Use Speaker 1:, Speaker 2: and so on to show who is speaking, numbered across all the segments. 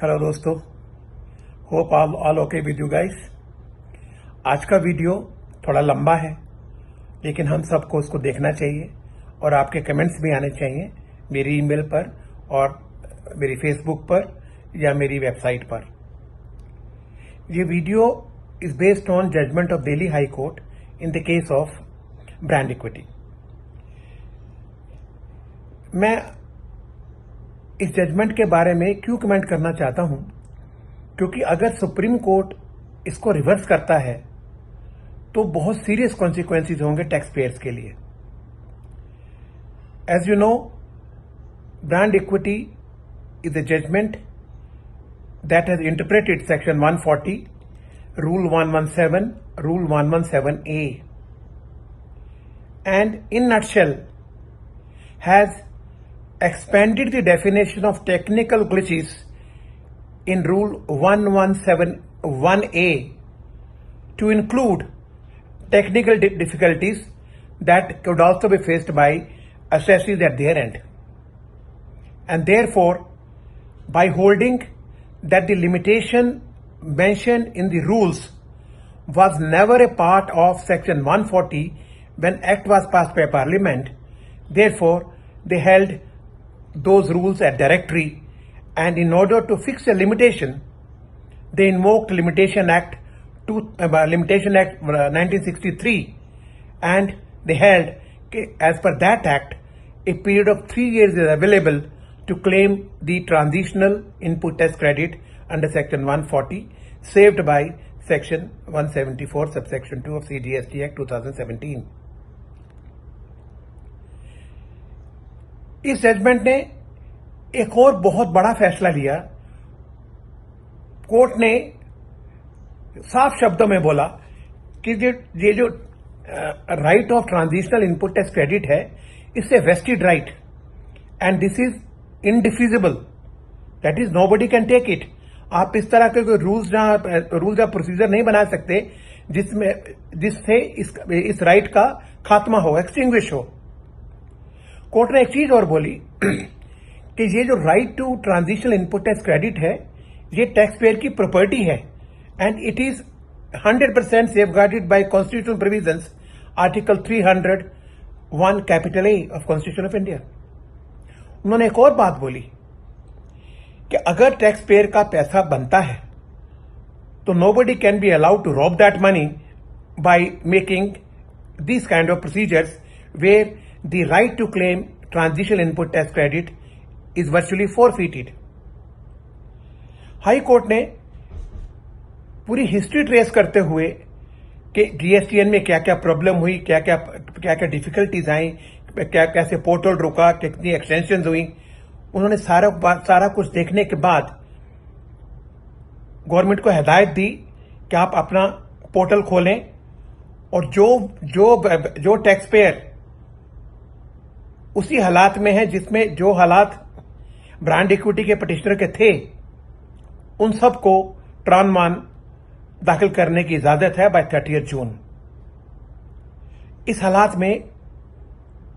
Speaker 1: Hello दोस्तों, hope all okay with you guys. आज का वीडियो थोड़ा लंबा है, लेकिन हम सबको उसको देखना चाहिए और आपके कमेंट्स भी आने चाहिए मेरी ईमेल पर और मेरी फेसबुक पर या मेरी वेबसाइट पर। ये video is based on judgement of Delhi high court in the case of brand equity. मैं इस जजमेंट के बारे में क्यों कमेंट करना चाहता हूं, क्योंकि अगर सुप्रीम कोर्ट इसको रिवर्स करता है तो बहुत सीरियस कॉन्सिक्वेंसेस होंगे टैक्स पेयर्स के लिए। As you know, brand equity is a judgement that has interpreted section 140, rule 117, rule 117A, and in nutshell has expanded the definition of technical glitches in rule 1171A to include technical difficulties that could also be faced by assessees at their end. And therefore, by holding that the limitation mentioned in the rules was never a part of section 140 when act was passed by parliament, therefore they held those rules as directory, and in order to fix a limitation they invoked limitation act 1963, and they held as per that act a period of 3 years is available to claim the transitional input tax credit under section 140 saved by section 174 subsection 2 of CGST Act 2017. इस judgement ने एक और बहुत बड़ा फैसला लिया। Court ने साफ शब्दों में बोला कि ये जो right of transitional input tax credit है, इससे vested right and this is indefeasible, that is nobody can take it. आप इस तरह के कोई रूल्स या प्रोसीजर नहीं बना सकते जिससे इस राइट का खात्मा हो, एक्सटिंग्विश हो। कोर्ट ने एक चीज और बोली कि ये जो right to transitional input tax credit है, ये टैक्स पेयर की प्रॉपर्टी है and it is 100% safeguarded by constitutional provisions article 301 capital A of constitution of India. उन्होंने एक और बात बोली कि अगर टैक्स पेयर का पैसा बनता है तो nobody can be allowed to rob that money by making this kind of procedures where the right to claim transitional input tax credit is virtually forfeited. High court ने पूरी हिस्ट्री ट्रेस करते हुए कि जीएसटीएन में क्या क्या problem हुई, क्या क्या डिफिकल्टीज आई, कैसे पोर्टल रुका, कितनी एक्सटेंशन हुई, उन्होंने सारा कुछ देखने के बाद गवर्नमेंट को हिदायत दी कि आप अपना पोर्टल खोलें और जो टैक्स पेयर उसी हालात में है जिसमें जो हालात ब्रांड इक्विटी के पिटिशनर के थे, उन सबको ट्रांसमान दाखिल करने की इजाजत है बाय 30 जून। इस हालात में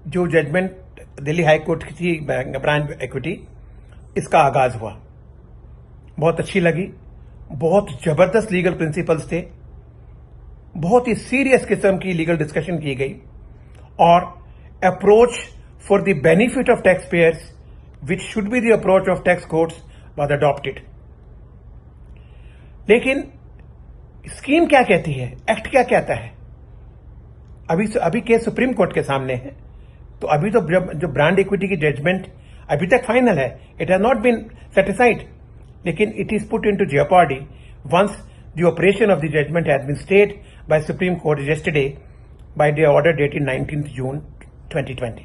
Speaker 1: जो जजमेंट दिल्ली हाई कोर्ट की थी ब्रांड इक्विटी, इसका आगाज हुआ। बहुत अच्छी लगी, बहुत जबरदस्त लीगल प्रिंसिपल्स थे, बहुत ही सीरियस किस्म की लीगल डिस्कशन की गई और approach for the benefit of tax payers which should be the approach of tax courts was adopted. लेकिन स्कीम क्या कहती है, एक्ट क्या कहता है, अभी केस सुप्रीम कोर्ट के सामने है, तो अभी तो जो ब्रांड इक्विटी की जजमेंट अभी तक फाइनल है, it has not been satisfied, लेकिन it is put into jeopardy once the operation of the judgment has been stayed by supreme court yesterday by the order dated 19 June 2020।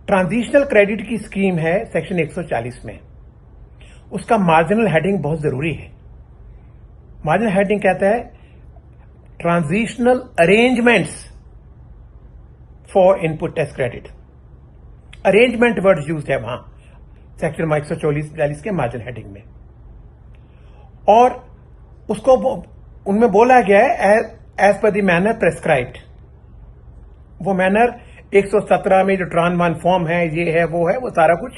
Speaker 1: Transitional credit की scheme है section 140 में। उसका marginal heading बहुत जरूरी है। Marginal heading कहता है transitional arrangements for input tax credit. Arrangement word use है वहां सेक्शन 140 के मार्जिन हेडिंग में, और उसको उनमें बोला गया है एज पर द मैनर प्रेस्क्राइब्ड। वो मैनर 117 में जो ट्रांसमान फॉर्म है, ये है, वो सारा कुछ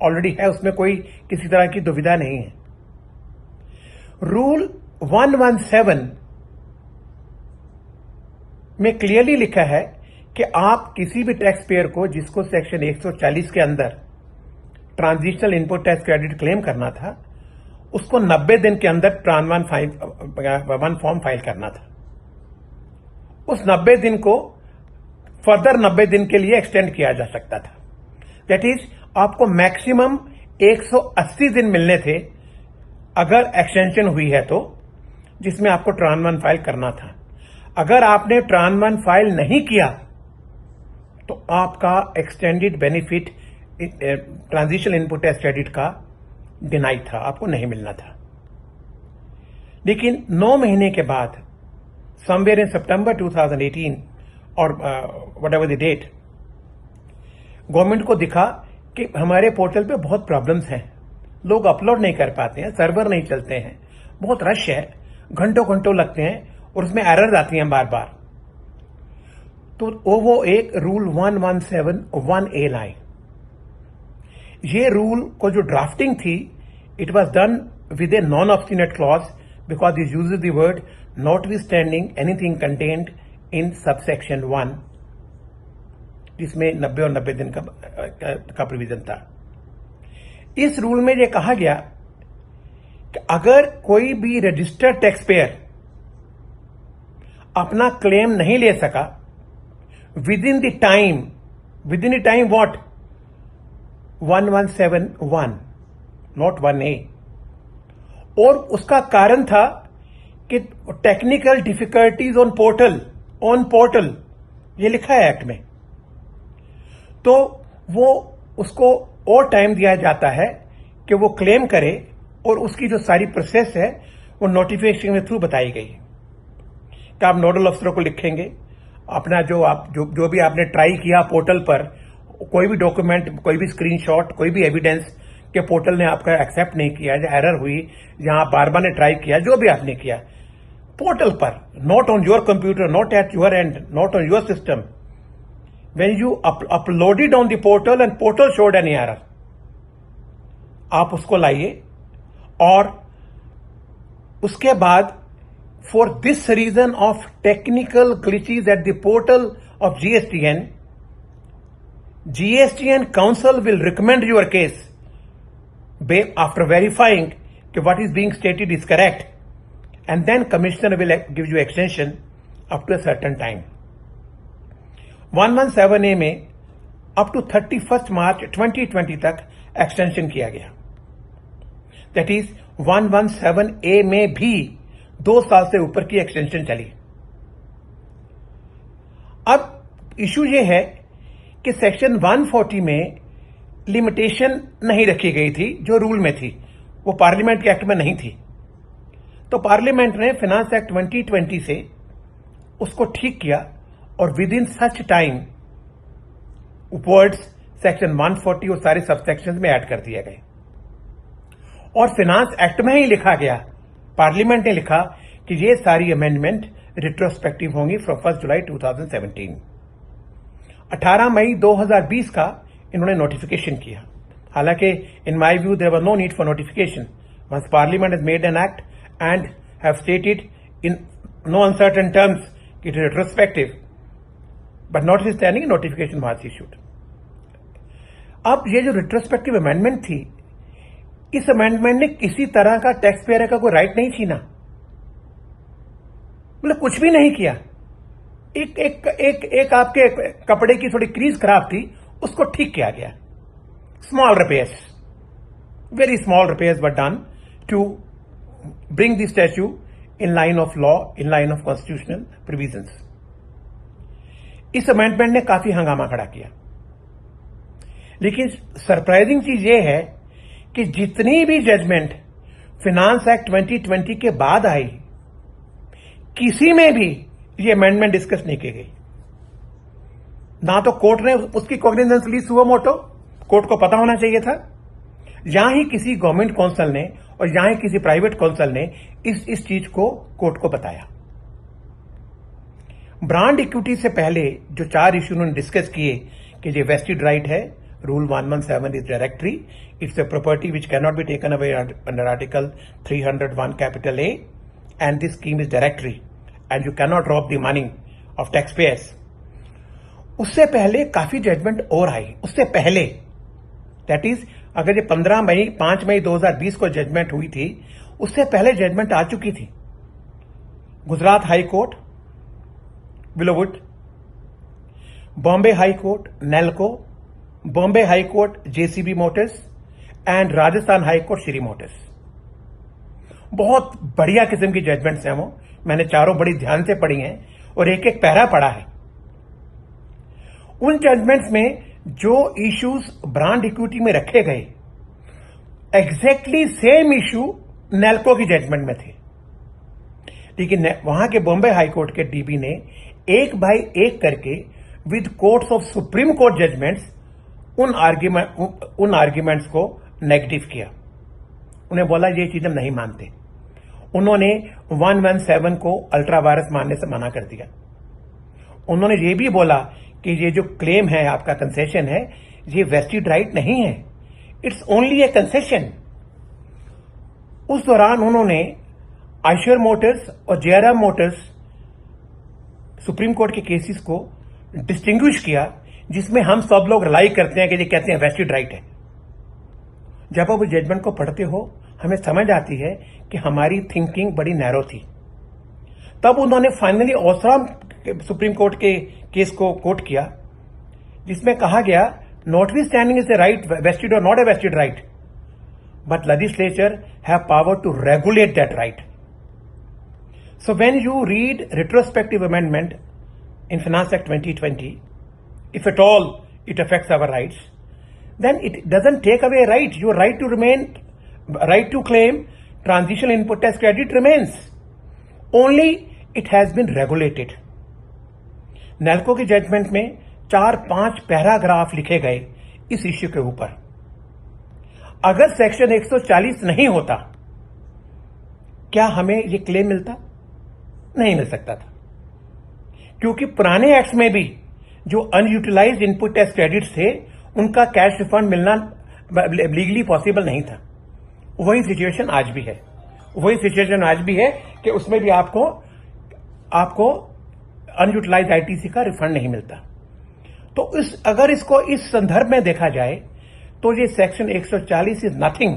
Speaker 1: ऑलरेडी है, उसमें कोई किसी तरह की दुविधा नहीं है। रूल 117 में क्लियरली लिखा है कि आप किसी भी टैक्स पेयर को जिसको सेक्शन 140 के अंदर transitional input tax credit claim करना था, उसको 90 दिन के अंदर ट्रांस वन फॉर्म फाइल करना था। उस 90 दिन को फर्दर 90 दिन के लिए एक्सटेंड किया जा सकता था। दैट इज, आपको मैक्सिमम 180 दिन मिलने थे अगर एक्सटेंशन हुई है तो, जिसमें आपको ट्रांस वन फाइल करना था। अगर आपने ट्रांस वन फाइल नहीं किया तो आपका extended benefit transitional input tax credit का डिनाई था, आपको नहीं मिलना था। लेकिन 9 महीने के बाद, समवेयर इन सितंबर 2018 और whatever the date, government को दिखा कि हमारे पोर्टल पे बहुत प्रॉब्लम्स हैं, लोग अपलोड नहीं कर पाते हैं, सर्वर नहीं चलते हैं, बहुत रश है, घंटों घंटों लगते हैं और उसमें एरर्स आती हैं बार बार। तो वो एक रूल 117(1)(a) लाई। ये रूल को जो ड्राफ्टिंग थी, it was done with a non obstinate clause because it uses the word notwithstanding anything contained in subsection 1, जिसमें 90 और 90 दिन का प्रोविजन था। इस रूल में यह कहा गया कि अगर कोई भी रजिस्टर्ड टैक्स पेयर अपना क्लेम नहीं ले सका with in the time what 117(1), not 1(a), और उसका कारण था कि टेक्निकल डिफिकल्टीज ऑन पोर्टल, ये लिखा है एक्ट में, तो वो उसको और टाइम दिया जाता है कि वो क्लेम करे, और उसकी जो सारी प्रोसेस है वो नोटिफिकेशन के थ्रू बताई गई कि आप नोडल अफसरों को लिखेंगे, अपना जो भी आपने ट्राई किया पोर्टल पर, कोई भी डॉक्यूमेंट, कोई भी स्क्रीनशॉट, कोई भी एविडेंस कि पोर्टल ने आपका एक्सेप्ट नहीं किया, या एरर हुई, जहां बार बार ने ट्राई किया, जो भी आपने किया पोर्टल पर, not on your computer, not at your and, not on your system, when you uploaded on the portal and portal showed any error, आप उसको लाइए। और उसके बाद, for this reason of technical glitches at the portal of GSTN council will recommend your case after verifying that what is being stated is correct, and then commissioner will give you extension up to a certain time। 117(a) में up to 31 मार्च 2020 तक extension किया गया। That is 117(a) में भी 2 साल से ऊपर की एक्सटेंशन चली। अब इशू ये है कि सेक्शन 140 में लिमिटेशन नहीं रखी गई थी, जो रूल में थी, वो पार्लियामेंट के एक्ट में नहीं थी। तो पार्लियामेंट ने फाइनेंस एक्ट 2020 से उसको ठीक किया, और with in such time words section 140 और सारे सबसेक्शन में ऐड कर दिए गए, और फाइनेंस एक्ट में ही लिखा गया, पार्लियामेंट ने लिखा कि ये सारी अमेंडमेंट रिट्रोस्पेक्टिव होंगी फ्रॉम 1 जुलाई 2017। 18 मई 2020 का इन्होंने नोटिफिकेशन किया। हालांकि in my view there was no need for notification once parliament has made an act and have stated in no uncertain terms it is retrospective, but notwithstanding notification was issued. अब ये जो retrospective amendment थी, इस amendment ने किसी तरह का tax payer का कोई राइट नहीं छीना, मतलब कुछ भी नहीं किया। एक आपके कपड़े की थोड़ी क्रीज खराब थी, उसको ठीक किया गया। Small repairs, very small repairs were done to bring the statute in line of law, in line of constitutional provisions. इस अमेंडमेंट ने काफी हंगामा खड़ा किया, लेकिन सरप्राइजिंग चीज यह है कि जितनी भी जजमेंट फाइनेंस एक्ट 2020 के बाद आई, किसी में भी ये अमेंडमेंट डिस्कस नहीं की गई। ना तो कोर्ट ने उसकी कॉग्निजेंस ली सुओ मोटो, कोर्ट को पता होना चाहिए था, यहां ही किसी गवर्नमेंट काउंसिल ने और यहां ही किसी प्राइवेट काउंसिल ने इस चीज को कोर्ट को बताया। ब्रांड इक्विटी से पहले जो 4 इश्यू उन्होंने डिस्कस किए कि ये वेस्टेड राइट है, Rule 117 is directory. It's a property which cannot be taken away under Article 301 capital A, and this scheme is directory and you cannot rob the money of taxpayers. उससे पहले काफी judgement और आई उससे पहले, that is अगर ये 5 मई 2020 को judgement हुई थी, उससे पहले जजमेंट आ चुकी थी। Gujarat high court Willowood, Bombay high court Nelco, Bombay high court JCB motors and Rajasthan high court Shri motors. बहुत बढ़िया किस्म की जजमेंट्स हैं वो, मैंने चारों बड़ी ध्यान से पढ़ी हैं और एक एक पैरा पढ़ा है। उन जजमेंट्स में जो इश्यूज ब्रांड इक्विटी में रखे गए, एग्जैक्टली सेम इश्यू नेल्को की जजमेंट में थे, लेकिन वहां के बॉम्बे हाई कोर्ट के डीबी ने एक बाय एक करके with courts of supreme court judgements उन आर्ग्यूमेंट्स को नेगेटिव किया। उन्हें बोला ये चीज हम नहीं मानते। उन्होंने 117 को अल्ट्रा वायरस मानने से मना कर दिया। उन्होंने ये भी बोला कि ये जो क्लेम है, आपका कंसेशन है, ये वेस्टेड राइट नहीं है, इट्स ओनली ए कंसेशन। उस दौरान उन्होंने आयशर मोटर्स और जयराम मोटर्स सुप्रीम कोर्ट के केसेस को डिस्टिंग्विश किया, जिसमें हम सब लोग रिलाई करते हैं कि ये कहते हैं वेस्टेड राइट है। जब आप उस जजमेंट को पढ़ते हो, हमें समझ आती है कि हमारी थिंकिंग बड़ी नैरो थी। तब उन्होंने फाइनली ओसराम सुप्रीम कोर्ट के केस को कोट किया, जिसमें कहा गया notwithstanding is a right vested और not a vested right, but legislature have power to regulate that right. So when you read retrospective amendment in Finance Act 2020, if at all it affects our rights, then it doesn't take away right. Your right to remain, right to claim transitional input tax credit remains. Only it has been regulated. Nelco की judgement में 4-5 paragraph लिखे गए इस issue के ऊपर। अगर section 140 नहीं होता, क्या हमें ये क्लेम मिलता? नहीं मिल सकता था, क्योंकि पुराने एक्ट्स में भी जो अनयूटिलाइज्ड इनपुट टैक्स क्रेडिट्स थे, उनका कैश रिफंड मिलना लीगली पॉसिबल नहीं था। वही सिचुएशन आज भी है कि उसमें भी आपको अनयूटिलाइज्ड आईटीसी का रिफंड नहीं मिलता। तो अगर इसको इस संदर्भ में देखा जाए तो ये section 140 is nothing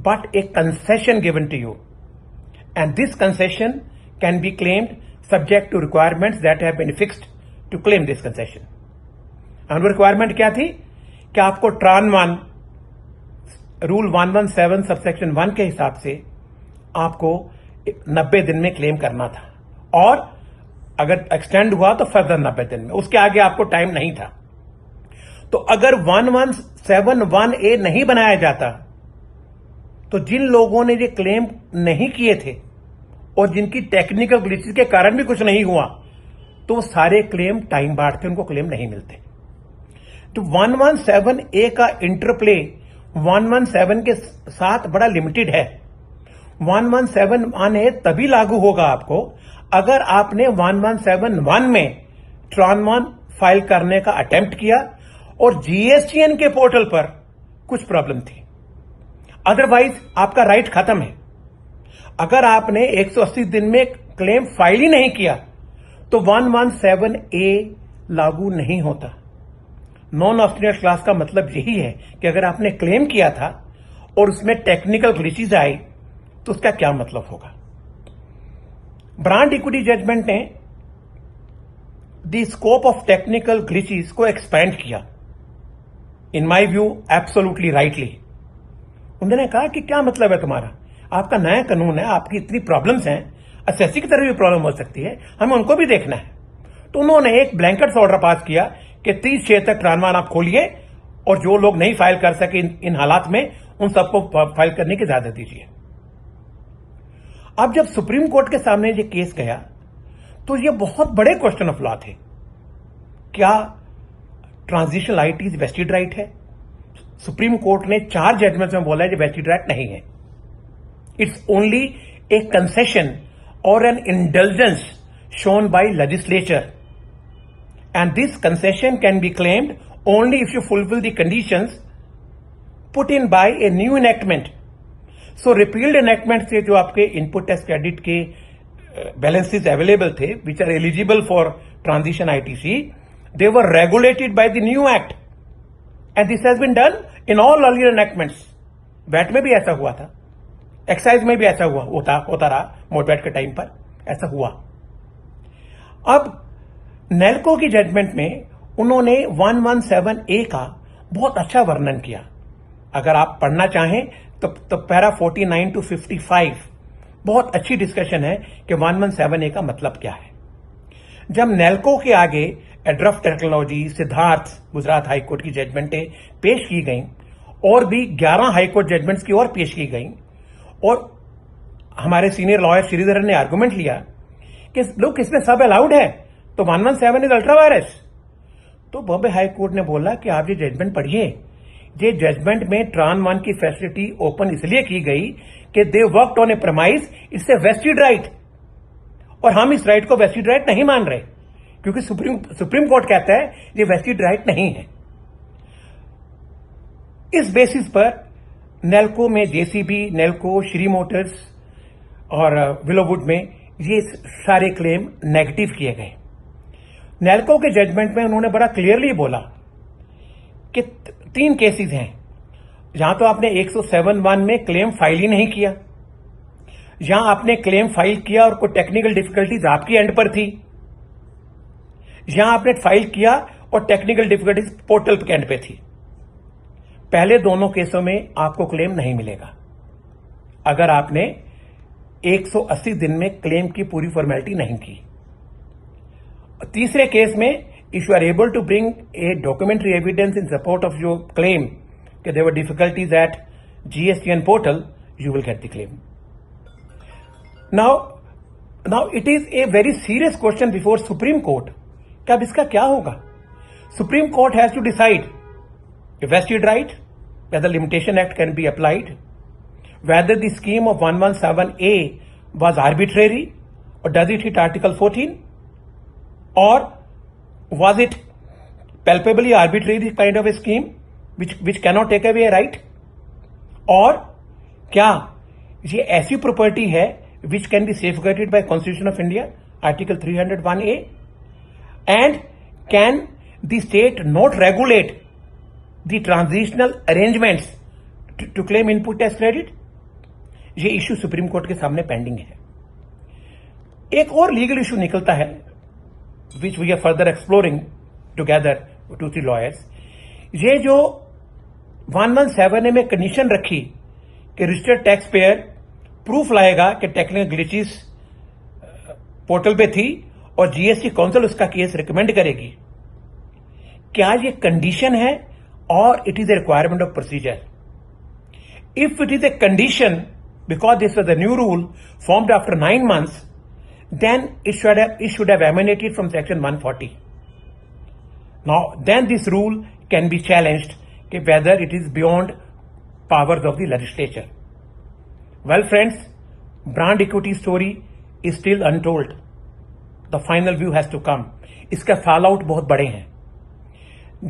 Speaker 1: but a concession given to you, and this concession can be claimed subject to requirements that have been fixed to claim this concession. And requirement क्या थी कि आपको ट्रान 1 रूल 117 सबसेक्शन 1 के हिसाब से आपको 90 दिन में क्लेम करना था, और अगर एक्सटेंड हुआ तो फर्दर 90 दिन में, उसके आगे आपको टाइम नहीं था। तो अगर 1171A नहीं बनाया जाता तो जिन लोगों ने ये क्लेम नहीं किए थे और जिनकी टेक्निकल ग्लिचेस के कारण भी कुछ नहीं हुआ, तो वो सारे क्लेम टाइम बार्ड थे, उनको क्लेम नहीं मिलते। तो 117A का इंटरप्ले 117 के साथ बड़ा लिमिटेड है। 117A तभी लागू होगा आपको अगर आपने 1171 में ट्रान 1 फाइल करने का अटेम्प्ट किया और जीएसटीएन के पोर्टल पर कुछ प्रॉब्लम थी, अदरवाइज आपका राइट खत्म है। अगर आपने 180 दिन में क्लेम फाइल ही नहीं किया तो 117A लागू नहीं होता। नॉन ऑब्स्टिनेट क्लास का मतलब यही है कि अगर आपने क्लेम किया था और उसमें टेक्निकल ग्लिचेस आई तो उसका क्या मतलब होगा। ब्रांड इक्विटी जजमेंट ने the scope of technical glitches को एक्सपैंड किया, इन माय व्यू एब्सोल्युटली राइटली। उन्होंने कहा कि क्या मतलब है तुम्हारा, आपका नया कानून है, आपकी इतनी प्रॉब्लम्स हैं, एसएससी की तरह भी प्रॉब्लम हो सकती है, हमें उनको भी देखना है। तो उन्होंने एक ब्लैंकेट ऑर्डर पास किया कि 30/6 तक ट्रांसमान आप खोलिए और जो लोग नहीं फाइल कर सके इन हालात में, उन सबको फाइल करने की इजाजत दीजिए। अब जब सुप्रीम कोर्ट के सामने ये केस गया तो ये बहुत बड़े क्वेश्चन ऑफ लॉ थे। क्या ट्रांजिशनल आईटीज वेस्टेड राइट है? सुप्रीम कोर्ट ने 4 जजमेंट्स में बोला है कि वेस्टेड राइट नहीं है। It's only a concession or an indulgence shown by legislature, and this concession can be claimed only if you fulfill the conditions put in by a new enactment. So repealed enactment से जो आपके input tax credit के balances available थे, which are eligible for transition ITC, they were regulated by the new act, and this has been done in all earlier enactments. VAT में भी ऐसा हुआ था, एक्साइज में भी ऐसा होता रहा, मोटवैट के टाइम पर ऐसा हुआ। अब नेल्को की जजमेंट में उन्होंने 117A का बहुत अच्छा वर्णन किया। अगर आप पढ़ना चाहें तो पैरा 49 to 55 बहुत अच्छी डिस्कशन है कि 117A का मतलब क्या है। जब नेल्को के आगे एड्रफ टेक्नोलॉजी, सिद्धार्थ, गुजरात हाईकोर्ट की जजमेंटें पेश की गई और भी 11 हाईकोर्ट जजमेंट्स की और पेश की गई, और हमारे सीनियर लॉयर श्रीधरन ने आर्गुमेंट लिया कि लोग इसमें सब अलाउड है, तो 117 इज अल्ट्रा वायरस। तो बॉम्बे हाईकोर्ट ने बोला कि आप ये जजमेंट पढ़िए, ये जजमेंट में ट्रान 1 की फैसिलिटी ओपन इसलिए की गई कि they worked on a promise, इससे वेस्टेड राइट, और हम इस राइट को वेस्टेड राइट नहीं मान रहे, क्योंकि सुप्रीम कोर्ट कहता है ये वेस्टेड राइट नहीं है। इस बेसिस पर नेल्को में जेसीबी, नेल्को, श्री मोटर्स और विलोवुड में ये सारे क्लेम नेगेटिव किए गए। नेल्को के जजमेंट में उन्होंने बड़ा क्लियरली बोला कि 3 केसेस हैं जहां तो आपने 107(1) में क्लेम फाइल ही नहीं किया, जहां आपने क्लेम फाइल किया और कोई टेक्निकल डिफिकल्टीज आपकी एंड पर थी, जहां आपने फाइल किया और टेक्निकल डिफिकल्टीज पोर्टल के एंड पे थी। पहले दोनों केसों में आपको क्लेम नहीं मिलेगा अगर आपने 180 दिन में क्लेम की पूरी फॉर्मेलिटी नहीं की। तीसरे केस में if you are able to bring a documentary evidence in support of your claim कि there were difficulties at GSTN portal, you will get the claim. Now it is a very serious question before supreme court कि अब इसका क्या होगा। Supreme court has to decide a vested right, whether limitation act can be applied, whether the scheme of 117A was arbitrary or does it hit Article 14, or was it palpably arbitrary kind of a scheme which cannot take away a right, और क्या ये ऐसी property है which can be safeguarded by Constitution of India, Article 301A, and can the state not regulate the transitional arrangements to claim input tax credit? ये issue supreme court के सामने pending है। एक और लीगल इश्यू निकलता है which we are further exploring together 2-3 lawyers. ये जो 117A में कंडीशन रखी कि रजिस्टर्ड टैक्स पेयर प्रूफ लाएगा कि टेक्निकल ग्लिचेस पोर्टल पे थी और GST काउंसिल उसका केस रिकमेंड करेगी, क्या ये कंडीशन है or it is a requirement of procedure? If it is a condition, because this was a new rule formed after 9 months, then it should have emanated from section 140. Now, then this rule can be challenged whether it is beyond powers of the legislature. Well, friends, brand equity story is still untold. The final view has to come. इसका fallout बहुत बड़े हैं।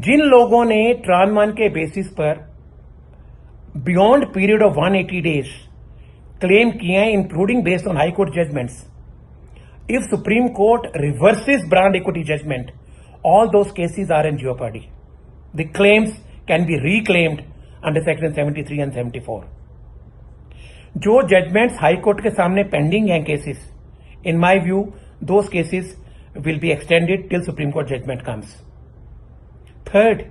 Speaker 1: जिन लोगों ने ट्रान 1 के basis पर beyond period of 180 days claim किए हैं, including based on high court judgments, if supreme court reverses brand equity judgment, all those cases are in jeopardy. The claims can be reclaimed under section 73 and 74। जो judgments high court के सामने pending हैं cases, in my view those cases will be extended till supreme court judgment comes. Third,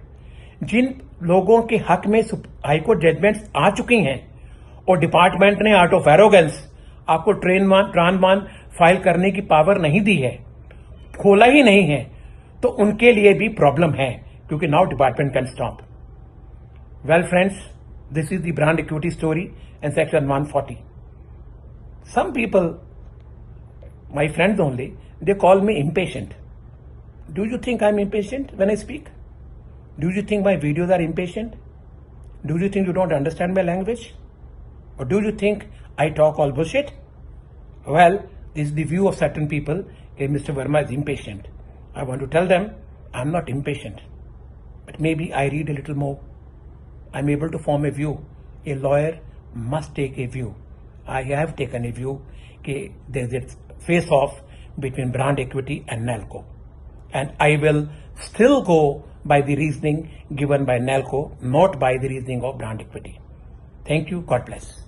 Speaker 1: जिन लोगों के हक में high court judgements आ चुकी हैं और डिपार्टमेंट ने आउट ऑफ एरोगेंस आपको ट्रान 1 फाइल करने की पावर नहीं दी है, खोला ही नहीं है, तो उनके लिए भी प्रॉब्लम है, क्योंकि now department can stop. Well friends, this is the brand equity story and section 140। Some people, my friends only, they call me impatient. Do you think I'm impatient when I speak? Do you think my videos are impatient? Do you think you don't understand my language? Or do you think I talk all bullshit? Well, this is the view of certain people. Mr. Verma is impatient. I want to tell them, I'm not impatient. but maybe I read a little more. I'm able to form a view. A lawyer must take a view. I have taken a view that there's a face-off between brand equity and NALCO. And I will still go by the reasoning given by NALCO, not by the reasoning of brand equity. Thank you. God bless.